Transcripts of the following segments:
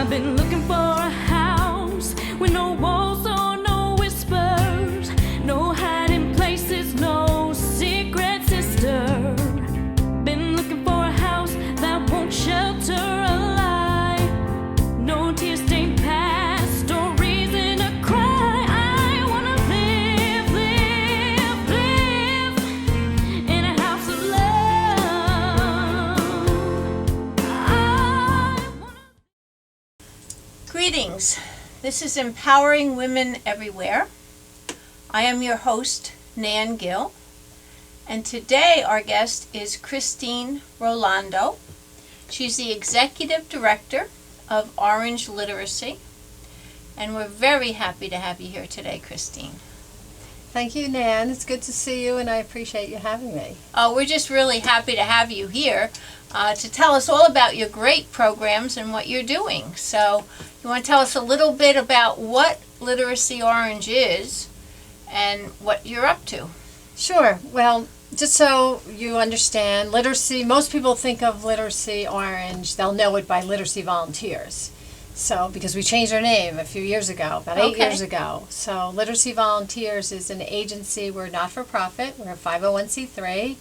I've been looking for a house with no walls or no whispers, no hiding places, no secret sister. Been looking for a house that won't shelter a lie, no tear-stained past or reason to cry. I wanna live, live, live in a house of love. I wanna... Greetings. This is Empowering Women Everywhere. I am your host, Nan Gill, and today our guest is Christine Rolando. She's the Executive Director of Orange Literacy, and we're very happy to have you here today, Christine. Thank you, Nan. It's good to see you, and I appreciate you having me. We're just really happy to have you here to tell us all about your great programs and what you're doing. So you want to tell us a little bit about what Literacy Orange is and what you're up to? Sure. Well, just so you understand, literacy, most people think of Literacy Orange, they'll know it by Literacy Volunteers. So, because we changed our name a few years ago, about 8 years ago. So, Literacy Volunteers is an agency. We're not-for-profit. We're a 501c3.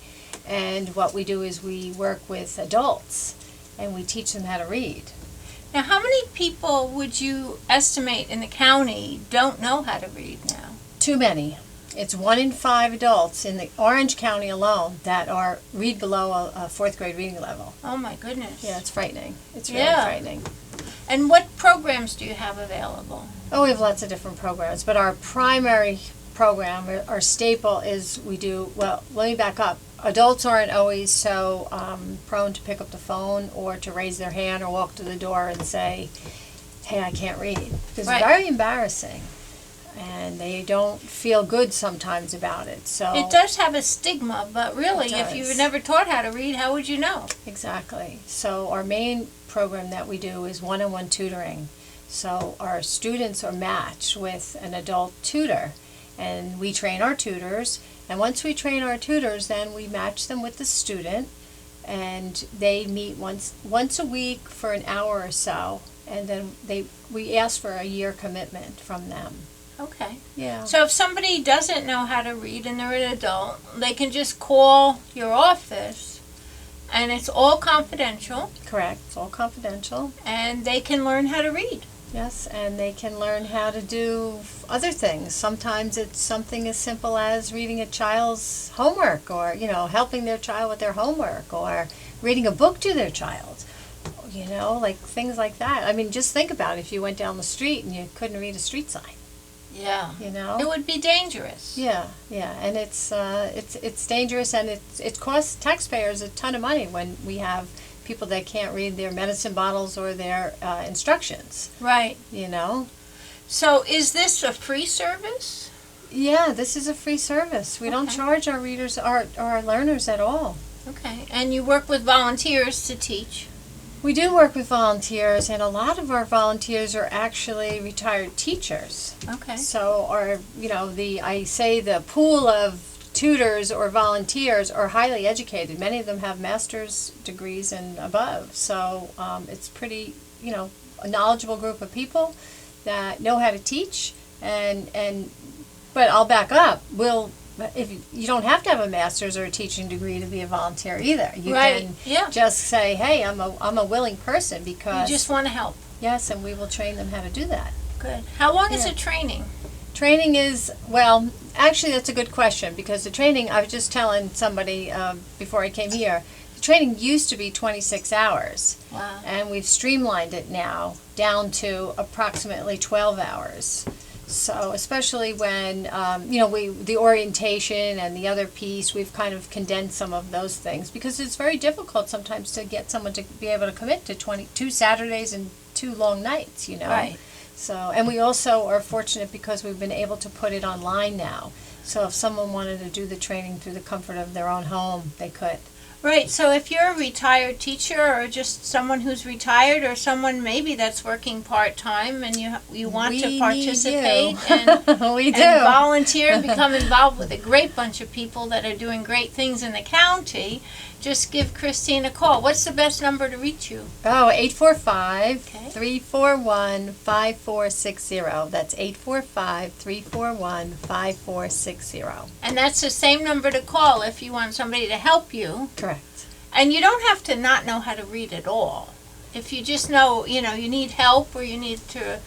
And what we do is we work with adults, and we teach them how to read. Now, how many people would you estimate in the county don't know how to read now? Too many. It's 1 in 5 adults in the Orange County alone that read below a 4th grade reading level. Oh, my goodness. Yeah, it's frightening. It's really frightening. And what programs do you have available? Oh, we have lots of different programs, but our primary program, our staple, is we do, well, let me back up. Adults aren't always so prone to pick up the phone or to raise their hand or walk to the door and say, hey, I can't read. It's very embarrassing, and they don't feel good sometimes about it. So it does have a stigma, but really, if you were never taught how to read, how would you know? Exactly. So our main program that we do is one-on-one tutoring. So our students are matched with an adult tutor, and we train our tutors. And once we train our tutors, then we match them with the student, and they meet once a week for an hour or so, and then we ask for a year commitment from them. Okay. Yeah. So if somebody doesn't know how to read and they're an adult, they can just call your office, and it's all confidential. Correct. It's all confidential. And they can learn how to read. Yes, and they can learn how to do other things. Sometimes it's something as simple as reading a child's homework, or, helping their child with their homework, or reading a book to their child. Like things like that. I mean, just think about it. If you went down the street and you couldn't read a street sign. Yeah. It would be dangerous. Yeah, and it's dangerous, and it costs taxpayers a ton of money when we have people that can't read their medicine bottles or their instructions. Right. So is this a free service? Yeah, this is a free service. We don't charge our readers, our learners at all. Okay. And you work with volunteers to teach? We do work with volunteers, and a lot of our volunteers are actually retired teachers. Okay. So the pool of tutors or volunteers are highly educated. Many of them have master's degrees and above. So it's pretty, a knowledgeable group of people that know how to teach. But I'll back up. If you don't have to have a master's or a teaching degree to be a volunteer either. You can just say, hey, I'm a willing person, because you just want to help. Yes, and we will train them how to do that. Good. How long is the training? Training is, well, actually that's a good question, because the training, I was just telling somebody before I came here, the training used to be 26 hours. Wow. And we've streamlined it now down to approximately 12 hours. So especially when, the orientation and the other piece, we've kind of condensed some of those things, because it's very difficult sometimes to get someone to be able to commit to 22 Saturdays and 2 long nights, Right. So, and we also are fortunate because we've been able to put it online now. So if someone wanted to do the training through the comfort of their own home, they could. Right, so if you're a retired teacher or just someone who's retired or someone maybe that's working part-time and you want We to need participate you. and, We do. and volunteer and become involved with a great bunch of people that are doing great things in the county, just give Christine a call. What's the best number to reach you? Oh, Okay. 845-341-5460. That's 845-341-5460. And that's the same number to call if you want somebody to help you. Correct. And you don't have to not know how to read at all. If you just know, you need help or you need to,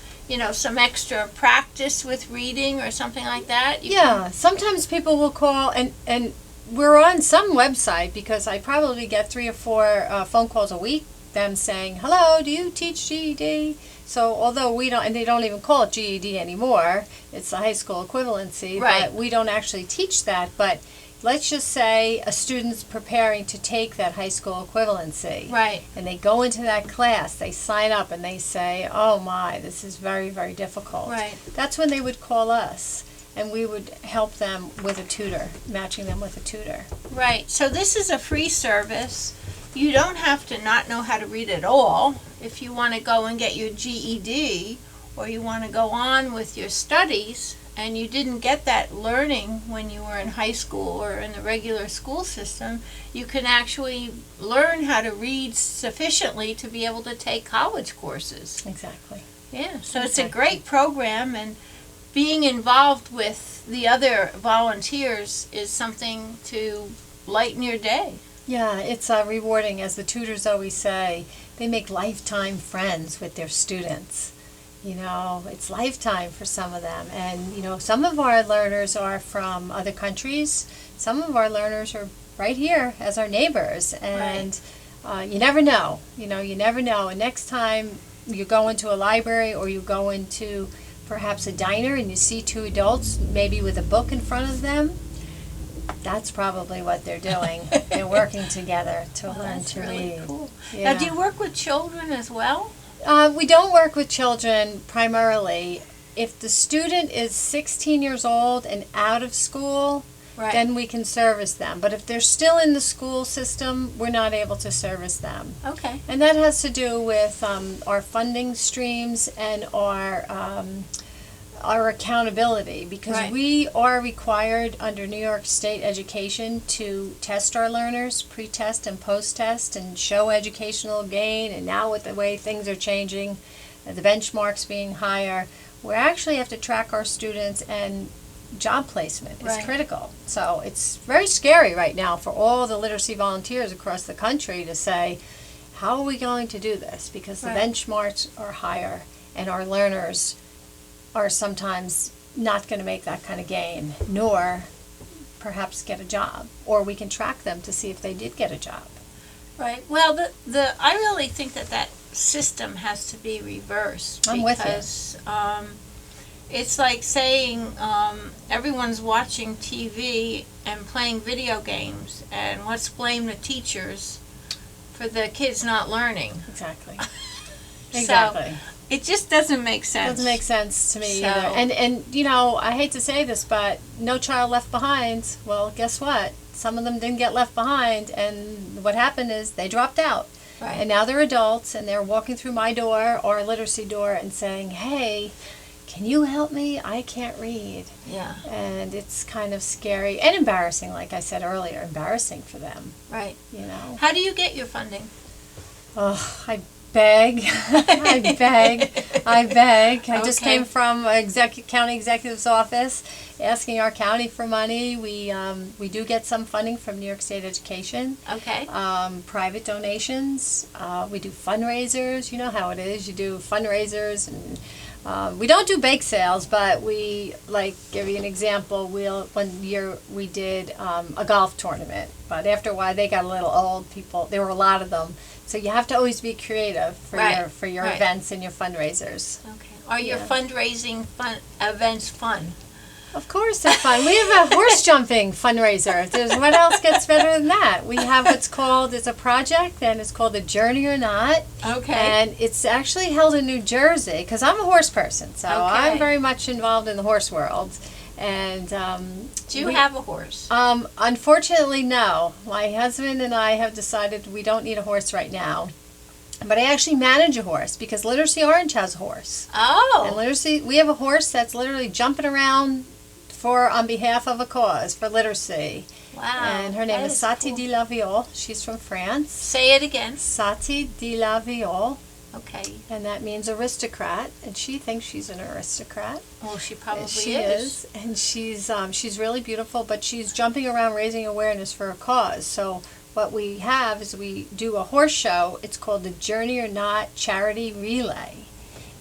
some extra practice with reading or something like that. Yeah, sometimes people will call and we're on some website because I probably get 3 or 4 phone calls a week, them saying, hello, do you teach GED? So although we don't, and they don't even call it GED anymore, it's the high school equivalency, Right. but we don't actually teach that. But let's just say a student's preparing to take that high school equivalency. Right. And they go into that class, they sign up and they say, oh my, this is very, very difficult. Right. That's when they would call us. And we would help them with a tutor, matching them with a tutor. Right. So this is a free service. You don't have to not know how to read at all. If you want to go and get your GED or you want to go on with your studies and you didn't get that learning when you were in high school or in the regular school system, you can actually learn how to read sufficiently to be able to take college courses. Exactly. Yeah. So it's a Exactly. great program, and being involved with the other volunteers is something to lighten your day. Yeah, it's rewarding. As the tutors always say, they make lifetime friends with their students. It's lifetime for some of them. And, some of our learners are from other countries. Some of our learners are right here as our neighbors. And you never know. You never know. And next time you go into a library or you go into perhaps a diner and you see 2 adults, maybe with a book in front of them, that's probably what they're doing. They're working together to learn That's to really read. cool. Yeah. Now, do you work with children as well? We don't work with children primarily. If the student is 16 years old and out of school, Right. then we can service them. But if they're still in the school system, we're not able to service them. Okay. And that has to do with our funding streams and our accountability, because Right. we are required under New York State education to test our learners, pre-test and post-test, and show educational gain. And now with the way things are changing, the benchmarks being higher, we actually have to track our students, and job placement is Right. critical. So it's very scary right now for all the literacy volunteers across the country to say, how are we going to do this? Because the Right. benchmarks are higher and our learners are sometimes not going to make that kind of gain, nor perhaps get a job. Or we can track them to see if they did get a job. Right. Well, I really think that system has to be reversed. I'm with you. Because it's like saying everyone's watching TV and playing video games, and let's blame the teachers for the kids not learning. Exactly. So, Exactly. it just doesn't make sense. Doesn't make sense to me So- either. And I hate to say this, but no child left behind. Well, guess what? Some of them didn't get left behind, and what happened is they dropped out. Right. And now they're adults, and they're walking through my door or a literacy door and saying, hey, can you help me? I can't read. Yeah. And it's kind of scary and embarrassing, like I said earlier, embarrassing for them, Right. you know. How do you get your funding? Oh, I beg. I beg. I just Okay. came from county executive's office asking our county for money. We do get some funding from New York State Education. Okay. Private donations. We do fundraisers. You know how it is. You do fundraisers, and we don't do bake sales, but we, like, give you an example. One year we did a golf tournament, but after a while they got a little old. There were a lot of them, so you have to always be creative for your Right. events and your fundraisers. Okay. Are your Yeah. fundraising events fun? Of course, they're fun. We have a horse jumping fundraiser. What else gets better than that? We have it's a project, and it's called the Journey or Not. Okay. And it's actually held in New Jersey, because I'm a horse person, so Okay. I'm very much involved in the horse world. And Do you have a horse? unfortunately, no. My husband and I have decided we don't need a horse right now. But I actually manage a horse because Literacy Orange has a horse. And Oh, we have a horse that's literally jumping around on behalf of a cause for literacy. wow. And her name That is Sati cool. de la Viole. She's from France. Say it again. Sati de la Viole, Okay. and that means aristocrat. And she thinks she's an aristocrat. Well, she probably She is, and she's really beautiful. But she's jumping around, raising awareness for a cause. So what we have is we do a horse show. It's called the Journey or Not Charity Relay.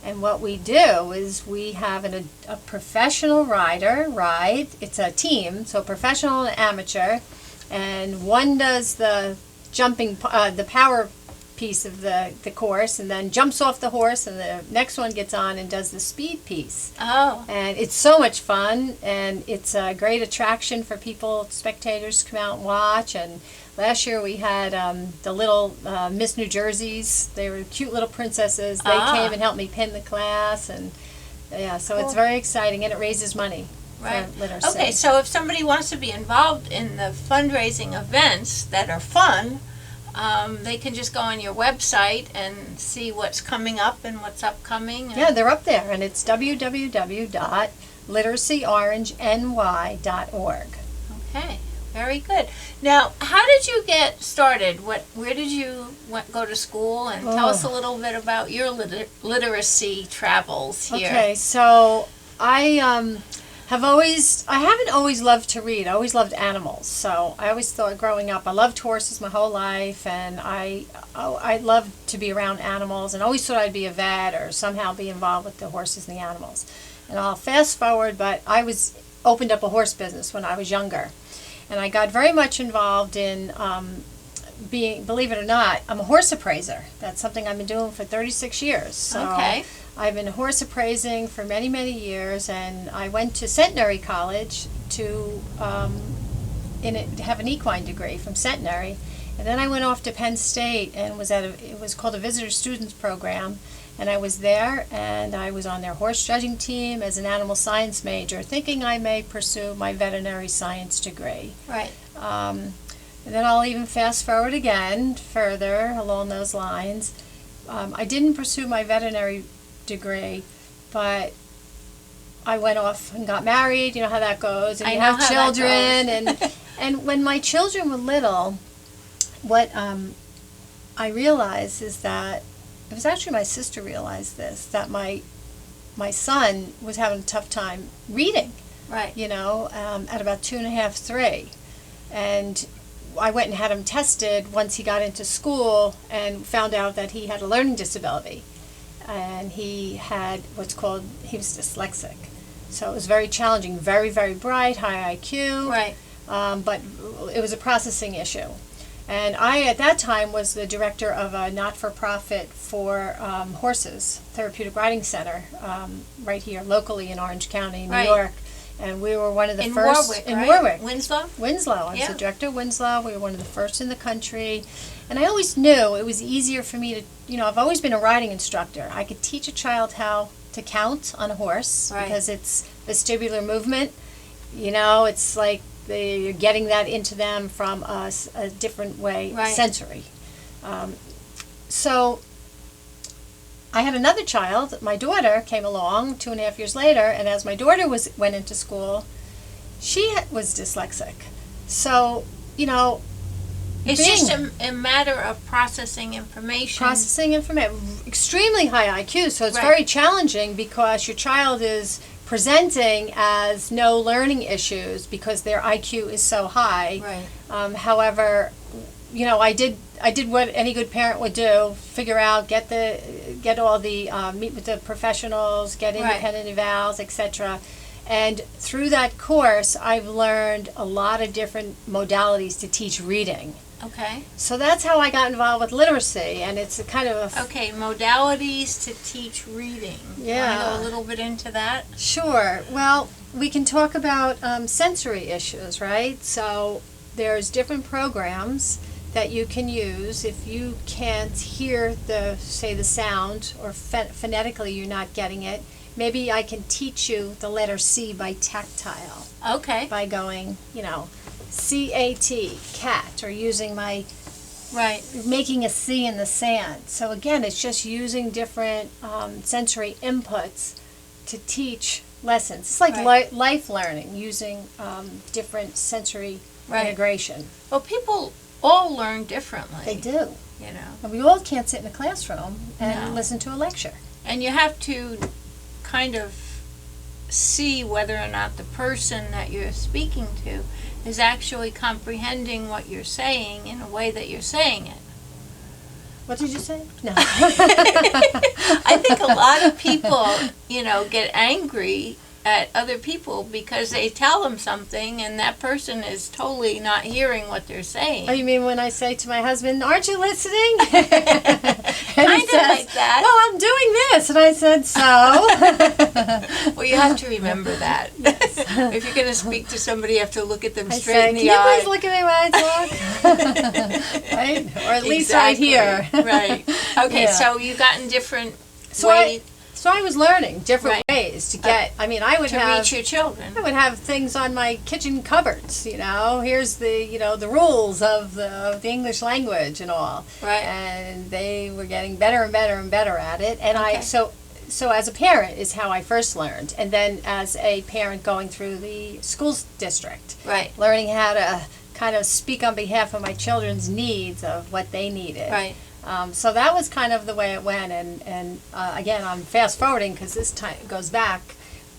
And what we do is we have a professional rider ride. It's a team, so professional and amateur. And one does the jumping, the power piece of the course, and then jumps off the horse, and the next one gets on and does the speed piece. Oh, And it's so much fun, and it's a great attraction for people, spectators to come out and watch. And last year we had the little Miss New Jerseys. They were cute little princesses. They came and helped me pin the class, and yeah, so it's Cool. very exciting, and it raises money right. for literacy. Okay, so if somebody wants to be involved in the fundraising events that are fun, they can just go on your website and see what's coming up and what's upcoming. And Yeah, they're up there, and it's www.literacyorangeny.org. Okay, very good. Now, how did you get started? Where did you go to school? And tell us a little bit about your literacy travels here. Okay, so I haven't always loved to read. I always loved animals. So I always thought growing up, I loved horses my whole life, and I loved to be around animals, and always thought I'd be a vet or somehow be involved with the horses and the animals. And I'll fast forward, but I opened up a horse business when I was younger, and I got very much involved in believe it or not, I'm a horse appraiser. That's something I've been doing for 36 years. So Okay. I've been horse appraising for many, many years, and I went to Centenary College to have an equine degree from Centenary, and then I went off to Penn State and it was called a Visitor Students Program, and I was there, and I was on their horse judging team as an animal science major, thinking I may pursue my veterinary science degree. Right. And then I'll even fast forward again further along those lines. I didn't pursue my veterinary degree, but I went off and got married. You know how that goes, and I you know have how that children, goes. and when my children were little, what I realized is that it was actually my sister realized this, that my son was having a tough time reading. Right. You know, at about 2.5, 3, and I went and had him tested once he got into school and found out that he had a learning disability. And he had he was dyslexic. So it was very challenging, very, very bright, high IQ. Right. But it was a processing issue. And I, at that time, was the director of a not-for-profit for horses, Therapeutic Riding Center, right here locally in Orange County, New Right. York. And we were one of the In first Warwick, in right? Warwick. Winslow? I was Yeah. the director of Winslow. We were one of the first in the country. And I always knew it was easier for me to, I've always been a riding instructor. I could teach a child how to count on a horse Right. because it's vestibular movement. It's like you're getting that into them from a different way, Right. sensory. So I had another child. My daughter came along 2.5 years later, and as my daughter went into school, she was dyslexic. So, It's being- just a matter of processing information. processing information, extremely high IQ, so it's Right. very challenging because your child is presenting as no learning issues because their IQ is so high. Right. However, I did what any good parent would do: figure out, meet with the professionals, get Right. independent evals, etc. And through that course, I've learned a lot of different modalities to teach reading. Okay. So that's how I got involved with literacy, and it's a kind of a Okay, modalities to teach reading. Yeah. Want to go a little bit into that? Sure. Well, we can talk about sensory issues, right? So there's different programs that you can use if you can't hear the sound, or phonetically you're not getting it. maybe I can teach you the letter C by tactile, Okay. by going, C-A-T, cat, or using Right. making a C in the sand. So again, it's just using different sensory inputs to teach lessons. It's like Right. life learning, using different sensory Right. integration. Well, people all learn differently. They do. You know. And we all can't sit in a classroom and No. listen to a lecture. And you have to kind of see whether or not the person that you're speaking to is actually comprehending what you're saying in a way that you're saying it. What did you say? No. I think a lot of people, get angry at other people because they tell them something and that person is totally not hearing what they're saying. Oh, you mean when I say to my husband, "Aren't you listening?" Kind of like that. "Well, I'm doing this," and I said, "So." Well, you have to remember that. If you're going to speak to somebody, you have to look at them I straight said, in "Can the you eye. please look at me when I talk?" Right? Or at least right Exactly. here. Right. Okay, Yeah. so you got in different So ways I was learning different Right. ways to get. I mean, I would to have. reach your children. I would have things on my kitchen cupboards, Here's the rules of the English language and all. Right. And they were getting better and better and better at it. And Okay. so as a parent is how I first learned. And then as a parent going through the school district, Right. learning how to kind of speak on behalf of my children's needs of what they needed. Right. So that was kind of the way it went, and again, I'm fast forwarding because this time goes back,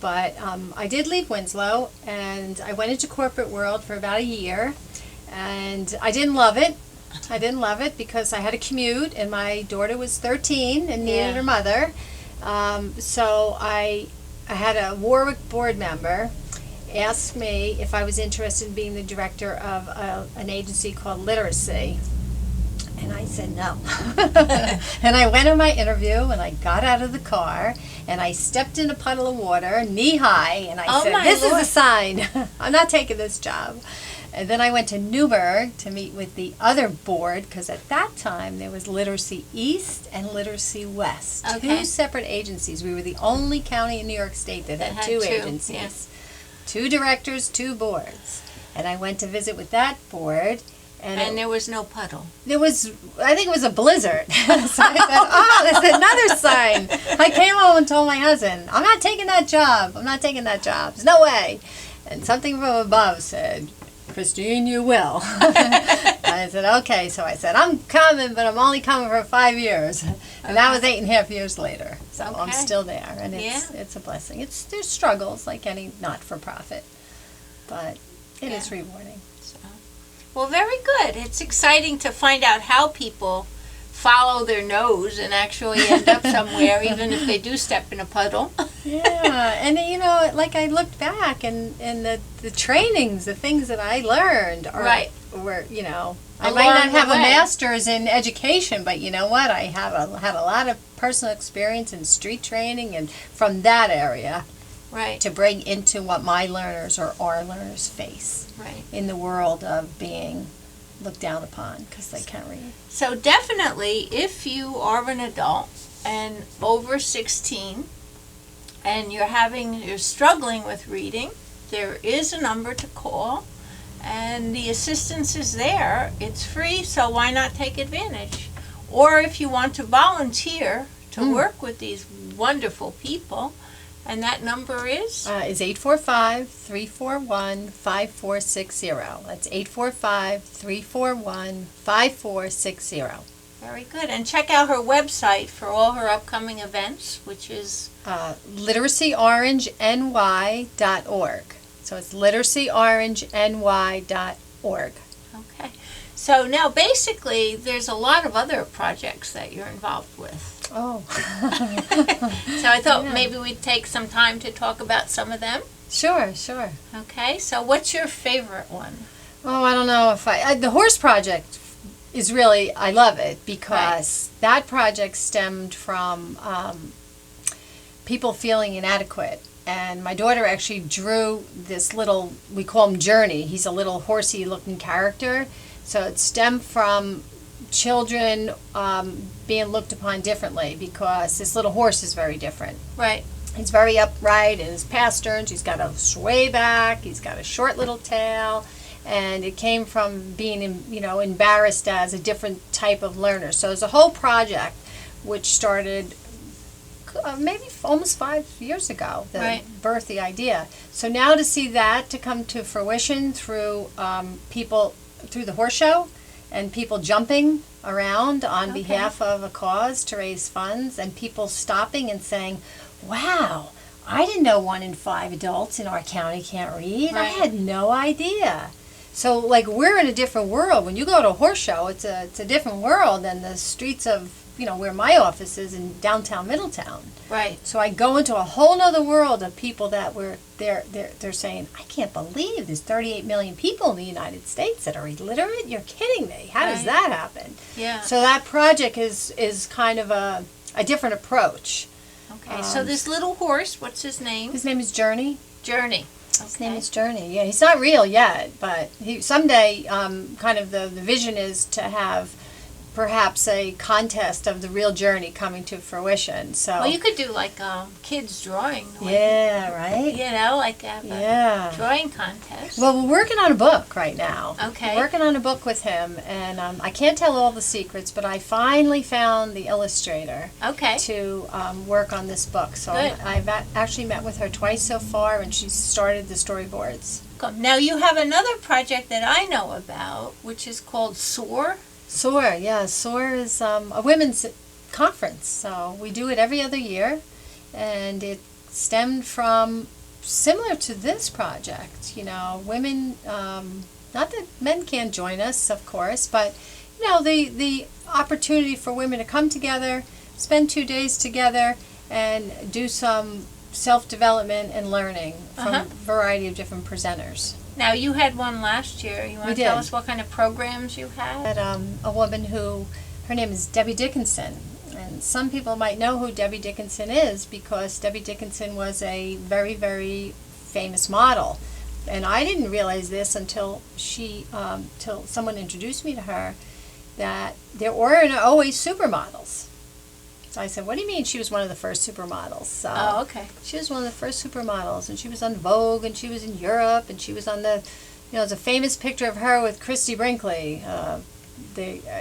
but I did leave Winslow, and I went into corporate world for about a year, and I didn't love it. I didn't love it because I had a commute, and my daughter was 13 and needed Yeah. her mother. So I had a Warwick board member ask me if I was interested in being the director of an agency called Literacy. And I said no. And I went on my interview, and I got out of the car, and I stepped in a puddle of water, knee high, and I Oh, said, my "This Lord. is a sign. I'm not taking this job." And then I went to Newburgh to meet with the other board, because at that time there was Literacy East and Literacy West. Okay. Two separate agencies. We were the only county in New York State that had two agencies. yeah. 2 directors, 2 boards. And I went to visit with that board. And there was no puddle. I think it was a blizzard. So I said, "Oh, there's another sign." I came home and told my husband, "I'm not taking that job. I'm not taking that job. There's no way." And something from above said, "Christine, you will." I said, "Okay." So I said, "I'm coming, but I'm only coming for 5 years." And that was 8.5 years later. So I'm Okay. still there. And Yeah. it's a blessing. There's struggles like any not-for-profit. But it is Yeah. rewarding. Well, very good. It's exciting to find out how people follow their nose and actually end up somewhere, even if they do step in a puddle. Yeah, and like I looked back and the trainings, the things that I learned Right. were, I Along might not the have a way. master's in education, but you know what? I had a lot of personal experience in street training and from that area Right. to bring into what my learners or our learners face Right. in the world of being looked down upon because they can't read. So definitely, if you are an adult and over 16 and you're struggling with reading, there is a number to call and the assistance is there. It's free, so why not take advantage? Or if you want to volunteer to work with these wonderful people, and that number is? Is 845-341-5460. That's 845-341-5460. Very good. And check out her website for all her upcoming events, which is? LiteracyOrangeNY.org. So it's LiteracyOrangeNY.org. Okay. So now basically there's a lot of other projects that you're involved with. Oh. So I thought maybe we'd take some time to talk about some of them. Sure. Okay. So what's your favorite one? Oh, I don't know if the horse project is really, I love it because that project stemmed from people feeling inadequate. And my daughter actually drew this little, we call him Journey. He's a little horsey looking character. So it stemmed from children being looked upon differently because this little horse is very different. Right. He's very upright in his pasterns. He's got a sway back. He's got a short little tail. And it came from being, embarrassed as a different type of learner. So it's a whole project which started maybe almost 5 years ago, that birthed the idea. So now to see that to come to fruition through people, through the horse show, and people jumping around on behalf of a cause to raise funds, and people stopping and saying, wow, I didn't know 1 in 5 adults in our county can't read. I had no idea. So, like, we're in a different world. When you go to a horse show, it's a different world than the streets of, where my office is in downtown Middletown. Right. So I go into a whole nother world of people that they're saying, I can't believe there's 38 million people in the United States that are illiterate. You're kidding me. How does that happen? Yeah. So that project is kind of a different approach. Okay. So this little horse, what's his name? His name is Journey. Journey. His name is Journey. Yeah, he's not real yet, but someday, kind of the vision is to have perhaps a contest of the real Journey coming to fruition. So well, you could do like kids drawing. Yeah, right. Like have a drawing contest. Well, we're working on a book right now. Okay. Working on a book with him, and I can't tell all the secrets, but I finally found the illustrator. Okay. To work on this book. So Good. I've actually met with her twice so far, and she's started the storyboards. Now you have another project that I know about, which is called SOAR. SOAR, yeah. SOAR is a women's conference. So we do it every other year, and it stemmed from similar to this project. Women, not that men can't join us, of course, but the opportunity for women to come together, spend 2 days together, and do some self-development and learning from a variety of different presenters. Now, you had one last year. You want to tell did. us what kind of programs you had? A woman her name is Debbie Dickinson. And some people might know who Debbie Dickinson is because Debbie Dickinson was a very, very famous model. And I didn't realize this until till someone introduced me to her, that there weren't always supermodels. So I said, what do you mean she was one of the first supermodels? So Oh, okay. she was one of the first supermodels, and she was on Vogue, and she was in Europe, and she was on there's a famous picture of her with Christy Brinkley.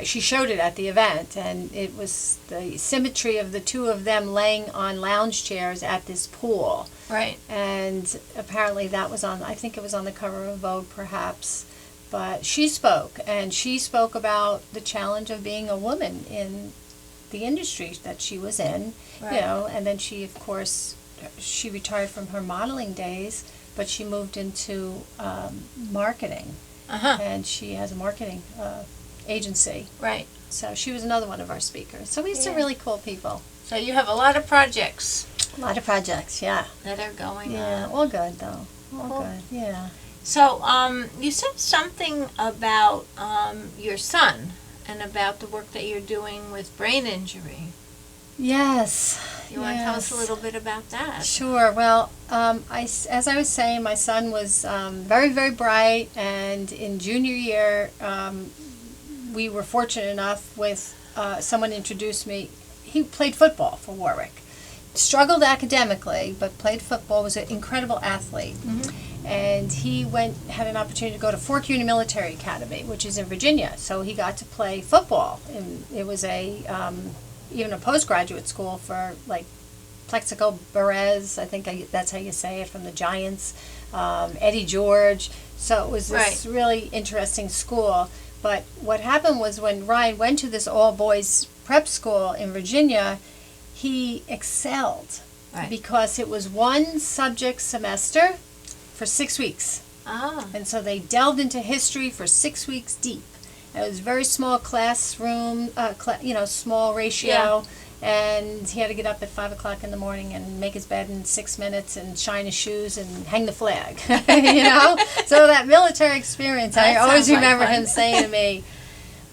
She showed it at the event, and it was the symmetry of the two of them laying on lounge chairs at this pool. Right. And apparently that was I think it was on the cover of Vogue, perhaps. But she spoke about the challenge of being a woman in the industry that she was in, Right. and then she, of course, she retired from her modeling days, but she moved into marketing, and she has a marketing agency. Right. So she was another one of our speakers. So we had some really cool people. So you have a lot of projects A lot of projects, yeah. that are going Yeah, on. all good though. All Cool. good, yeah. So, you said something about your son and about the work that you're doing with brain injury. Yes. You want to tell us a little bit about that? Sure. Well, as I was saying, my son was very, very bright, and in junior year, we were fortunate enough with someone introduced me. He played football for Warwick. Struggled academically, but played football, was an incredible athlete. And he had an opportunity to go to Fort Union Military Academy, which is in Virginia. So he got to play football. And it was even a postgraduate school for like Plexico Berez, I think that's how you say it, from the Giants, Eddie George. So it was this really interesting school. But what happened was when Ryan went to this all-boys prep school in Virginia, he excelled because it was one subject semester for 6 weeks. And so they delved into history for 6 weeks deep. It was a very small classroom, small ratio. And he had to get up at 5 o'clock in the morning and make his bed in 6 minutes and shine his shoes and hang the flag. So that military experience, I always remember him saying to me,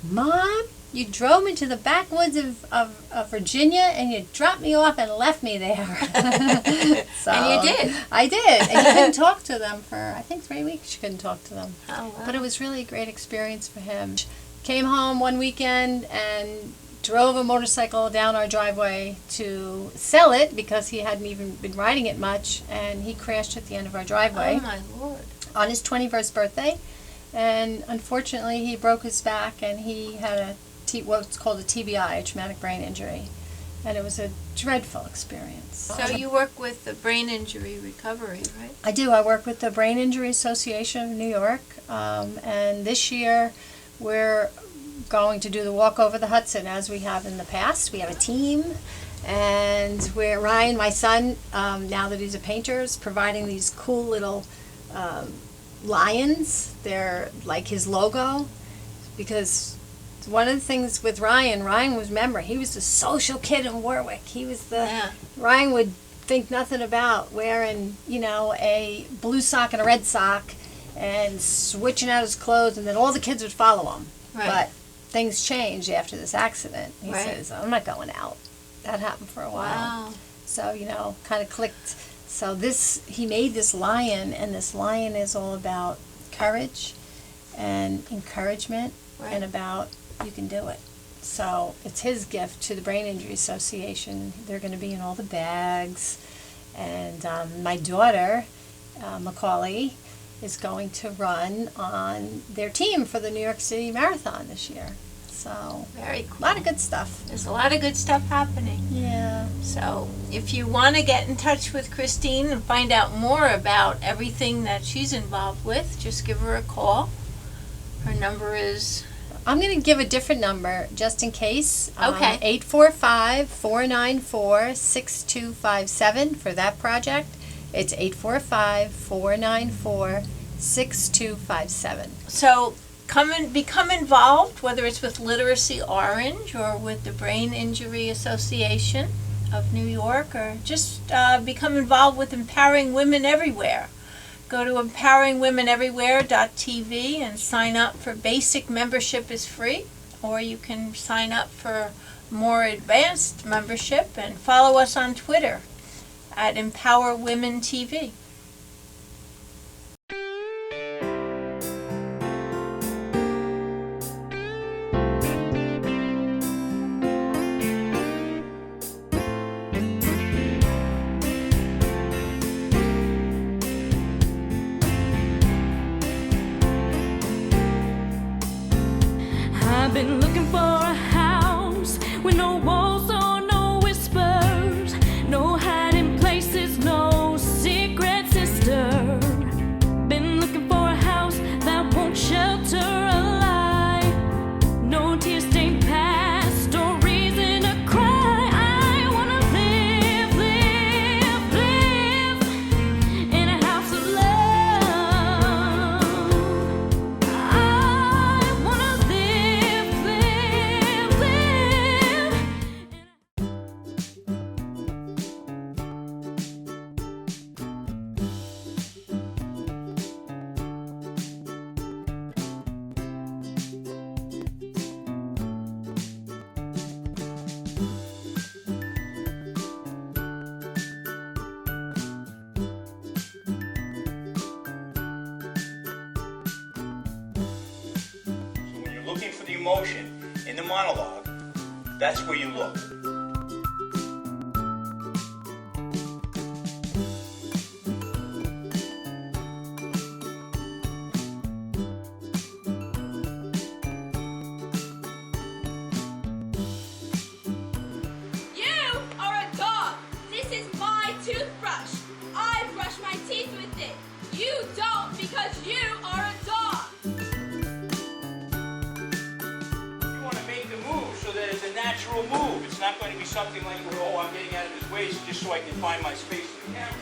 Mom, you drove me to the backwoods of Virginia and you dropped me off and left me there. So, and you did. I did. And you couldn't talk to them for, I think, 3 weeks. You couldn't talk to them. Oh, wow. But it was really a great experience for him. Came home one weekend and drove a motorcycle down our driveway to sell it because he hadn't even been riding it much, and he crashed at the end of our driveway Oh my Lord. on his 21st birthday. And unfortunately, he broke his back, and he had what's called a TBI, a traumatic brain injury. And it was a dreadful experience. So you work with the brain injury recovery, right? I do. I work with the Brain Injury Association of New York, and this year we're going to do the walk over the Hudson as we have in the past. We have a team, and where Ryan, my son, now that he's a painter, is providing these cool little lions. They're like his logo, because one of the things with Ryan was, remember, he was the social kid in Warwick. He was Ryan would think nothing about wearing, a blue sock and a red sock and switching out his clothes, and then all the kids would follow him. Right. But things changed after this accident. He Right. says, I'm not going out. That happened for a while. Wow. So, kind of clicked. So he made this lion, and this lion is all about courage and encouragement, Right. and about you can do it. So it's his gift to the Brain Injury Association. They're going to be in all the bags. And my daughter, Macaulay, is going to run on their team for the New York City Marathon this year. So Very a cool. lot of good stuff. There's a lot of good stuff happening. Yeah. So if you want to get in touch with Christine and find out more about everything that she's involved with, just give her a call. Her number is... I'm going to give a different number just in case. Okay. 845-494-6257 for that project. It's 845-494-6257. So become involved, whether it's with Literacy Orange or with the Brain Injury Association of New York, or just become involved with Empowering Women Everywhere. Go to empoweringwomeneverywhere.tv and sign up for basic membership is free, or you can sign up for more advanced membership and follow us on Twitter at Empower Women TV. I've been looking for a house with no walls or no whispers, no hiding places, no secret sister. Been looking for a house that won't shelter a lie, no tear-stained past or reason to cry. I wanna live in a house of love. I wanna live. When you're looking for the emotion in the monologue, that's where you look. You are a dog. This is my toothbrush. I brush my teeth with it. You don't because you are a dog. You want to make the move so that it's a natural move. It's not going to be something like, oh, I'm getting out of his way just so I can find my space in the camera.